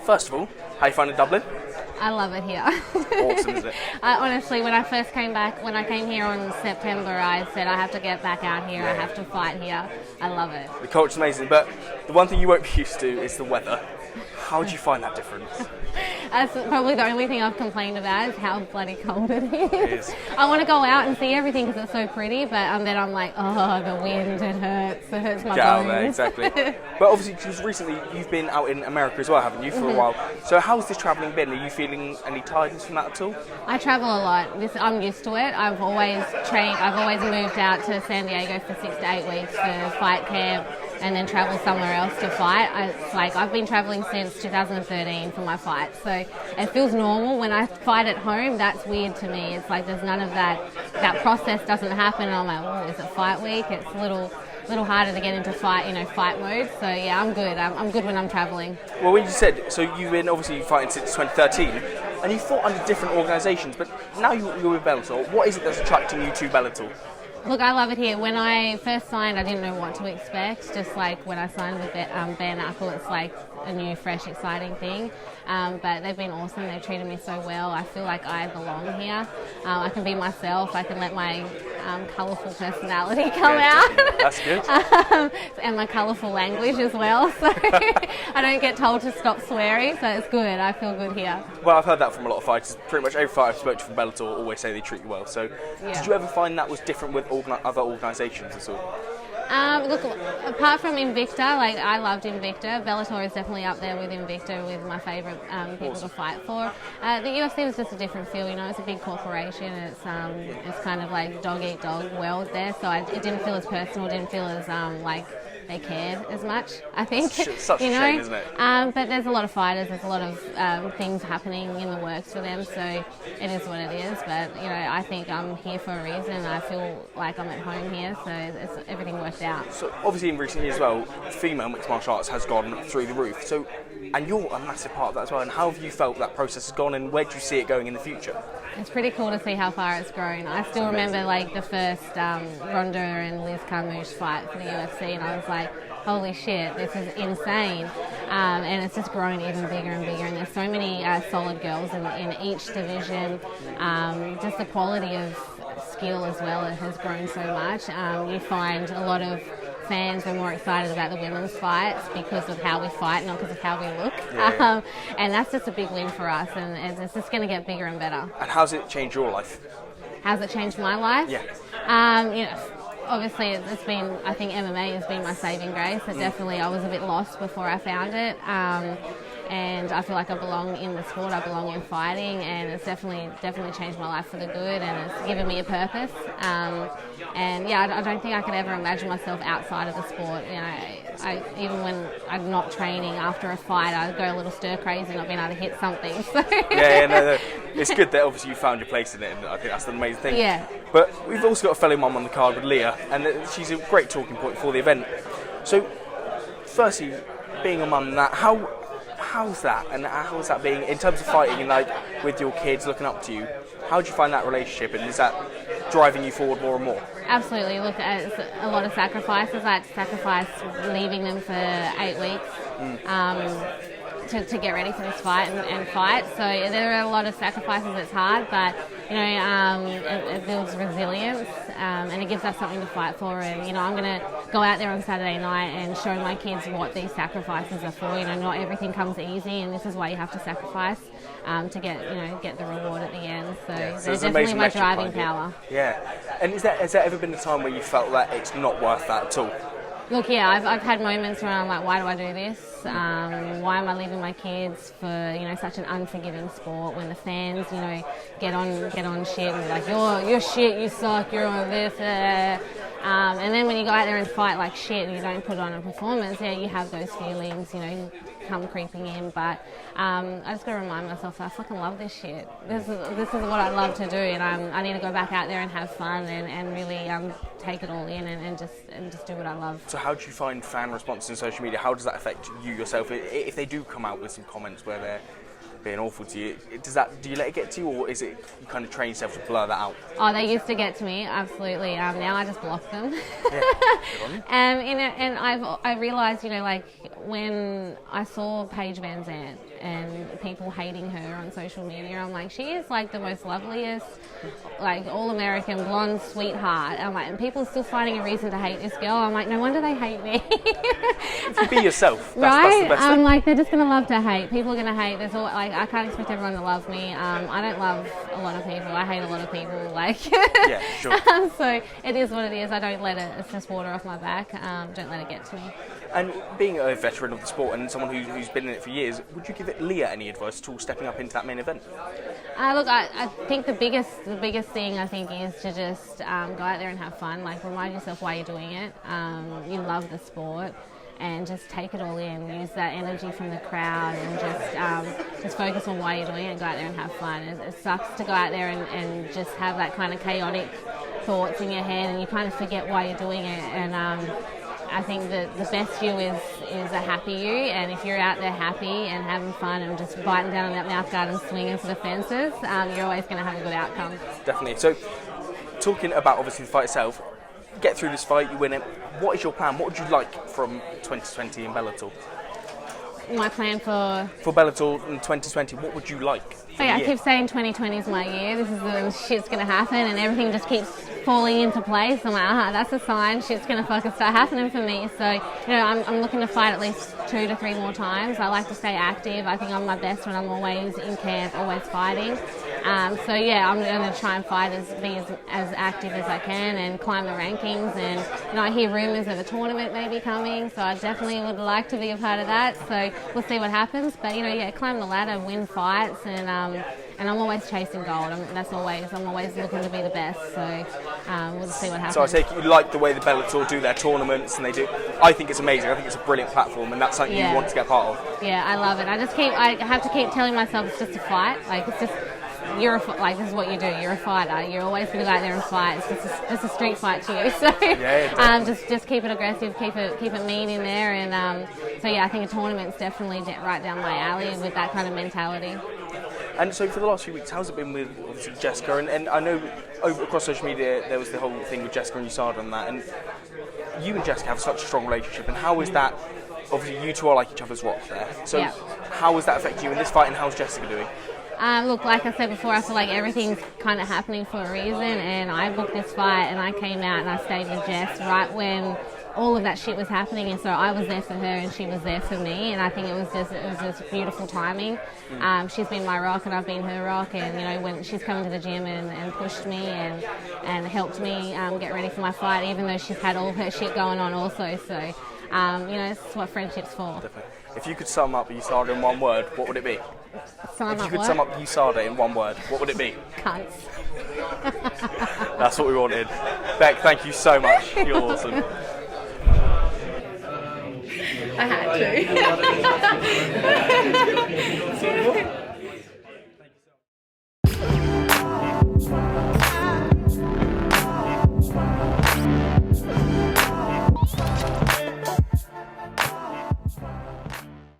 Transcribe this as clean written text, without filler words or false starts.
first of all, how you finding Dublin? I love it here. Awesome, isn't it? Honestly, when I first came back, when I came here on September, I said I have to get back out here. I have to fight here. I love it. The culture's amazing, but the one thing you won't be used to is the weather. How do you find that difference? That's probably the only thing I've complained about is how bloody cold it is. It is. I want to go out and see everything because it's so pretty, but then I'm like, oh, the wind, it hurts my bones. Out there, exactly. But obviously, because recently you've been out in America as well, haven't you, for a while? So how's this travelling been? Are you feeling any tiredness from that at all? I travel a lot. I'm used to it. I've always moved out to San Diego for 6 to 8 weeks for fight camp, and then travel somewhere else to fight. I've been travelling since 2013 for my fights, so it feels normal. When I fight at home, that's weird to me. It's like there's none of that process doesn't happen, and I'm like, oh, is it fight week? It's a little harder to get into fight mode. So yeah, I'm good. I'm good when I'm travelling. Well, when you said, so you've been obviously fighting since 2013, and you fought under different organisations, but now you're with Bellator. What is it that's attracting you to Bellator? Look, I love it here. When I first signed, I didn't know what to expect. Just like when I signed with bare knuckle, it's like a new, fresh, exciting thing. But they've been awesome. They've treated me so well. I feel like I belong here. I can be myself. I can let my colourful personality come out. That's good. And my colourful language as well. So I don't get told to stop swearing. So it's good. I feel good here. Well, I've heard that from a lot of fighters. Pretty much every fighter I've spoken to from Bellator always say they treat you well. So did you ever find that was different with other organisations at all? Look, apart from Invicta, I loved Invicta. Bellator is definitely up there with Invicta, with my favourite people to fight for. The UFC was just a different feel, it's a big corporation. It's kind of like dog eat dog world there, so it didn't feel as personal, didn't feel as like they cared as much, I think. Such a shame, isn't it? But there's a lot of fighters, there's a lot of things happening in the works for them, so it is what it is. But, I think I'm here for a reason. I feel like I'm at home here, so everything worked out. So obviously in recent years as well, female mixed martial arts has gone through the roof. So, and you're a massive part of that as well. And how have you felt that process has gone, and where do you see it going in the future? It's pretty cool to see how far it's grown. I still remember the first Ronda and Liz Carmouche fight for the UFC, and I was like, holy shit, this is insane. And it's just grown even bigger and bigger, and there's so many solid girls in each division. Just the quality of skill as well, it has grown so much. You find a lot of fans are more excited about the women's fights because of how we fight, not because of how we look. Yeah. And that's just a big win for us, and it's just going to get bigger and better. And how's it changed your life? How's it changed my life? Yeah. Obviously it's been, I think MMA has been my saving grace. Definitely, I was a bit lost before I found it. And I feel like I belong in the sport, I belong in fighting, and it's definitely changed my life for the good, and it's given me a purpose. And yeah, I don't think I could ever imagine myself outside of the sport. Even when I'm not training after a fight, I go a little stir crazy not being able to hit something. So. No. It's good that obviously you found your place in it, and I think that's the amazing thing. Yeah. But we've also got a fellow mum on the card with Leah, and she's a great talking point for the event. So, firstly, being a mum, how's that, and how's that being in terms of fighting and with your kids looking up to you? How do you find that relationship, and is that driving you forward more and more? Absolutely. Look, it's a lot of sacrifices. I had to sacrifice leaving them for 8 weeks to get ready for this fight and fight. So there are a lot of sacrifices. It's hard, but it builds resilience, and it gives us something to fight for. And I'm going to go out there on Saturday night and show my kids what these sacrifices are for. Not everything comes easy, and this is why you have to sacrifice to get the reward at the end. So they're definitely my driving power. Yeah. And has there ever been a time where you felt that it's not worth that at all? Look, yeah, I've had moments where I'm like, why do I do this? Why am I leaving my kids for such an unforgiving sport when the fans get on shit and be like, you're shit, you suck, you're on this. And then when you go out there and fight like shit and you don't put on a performance, you have those feelings, come creeping in. But I just got to remind myself that I fucking love this shit. This is what I love to do, and I need to go back out there and have fun and really take it all in and just do what I love. So how do you find fan response in social media? How does that affect you yourself? If they do come out with some comments where they're being awful to you, do you let it get to you, or is it you kind of train yourself to blur that out? Oh, they used to get to me, absolutely. Now I just block them. Yeah. And I realised, when I saw Paige Van Zandt and people hating her on social media, I'm like, she is like the most loveliest, like all-American blonde sweetheart. I'm like, and people are still finding a reason to hate this girl. I'm like, no wonder they hate me. If you be yourself, right? That's the best thing. I'm like, they're just gonna love to hate. People are gonna hate. There's all like, I can't expect everyone to love me. I don't love a lot of people. I hate a lot of people. Like, yeah, sure. So it is what it is. I don't let it. It's just water off my back. Don't let it get to me. And being a veteran of the sport and someone who's been in it for years, would you give Leah any advice at all stepping up into that main event? Look, I think the biggest thing I think is to just go out there and have fun. Like, remind yourself why you're doing it. You love the sport, and just take it all in. Use that energy from the crowd, and just focus on why you're doing it and go out there and have fun. It sucks to go out there and just have that kind of chaotic thoughts in your head, and you kind of forget why you're doing it. And I think that the best you is a happy you, and if you're out there happy and having fun and just biting down on that mouth guard and swinging for the fences, you're always going to have a good outcome. Definitely. So, talking about obviously the fight itself, get through this fight, you win it. What is your plan? What would you like from 2020 in Bellator? My plan for Bellator in 2020, what would you like? Oh yeah, I keep saying 2020 is my year. This is the shit's going to happen, and everything just keeps falling into place. I'm like, that's a sign. Shit's going to fucking start happening for me. So, I'm looking to fight at least 2 to 3 more times. I like to stay active. I think I'm my best when I'm always in camp, always fighting. So yeah, I'm going to try and be as active as I can and climb the rankings. And I hear rumours of a tournament maybe coming, so I definitely would like to be a part of that. So we'll see what happens. But climb the ladder, win fights, and I'm always chasing gold. I'm always looking to be the best. So we'll see what happens. So I take it you like the way the Bellator do their tournaments, and they do. I think it's amazing. I think it's a brilliant platform, and that's something you want to get part of. Yeah, I love it. I have to keep telling myself it's just a fight. Like, it's just. This is what you do. You're a fighter. You're always going to go out there and fight. It's just a street fight to you. So just keep it aggressive, keep it mean in there, and I think a tournament's definitely right down my alley with that kind of mentality. And so for the last few weeks, how's it been with obviously Jessica? And I know across social media there was the whole thing with Jessica and USADA and that. And you and Jessica have such a strong relationship. And how is that? Obviously, you two are like each other's rock there. So how has that affected you in this fight? And how's Jessica doing? Look, like I said before, I feel like everything's kind of happening for a reason, and I booked this fight and I came out and I stayed with Jess right when all of that shit was happening, and so I was there for her and she was there for me, and I think it was just beautiful timing. She's been my rock and I've been her rock, and when she's come to the gym and pushed me and helped me get ready for my fight, even though she's had all her shit going on also. So it's what friendship's for. Definitely. If you could sum up USADA in one word, what would it be? Sum up USADA in one word, what would it be? Cunts. That's what we wanted. Bec, thank you so much. You're awesome. I had to.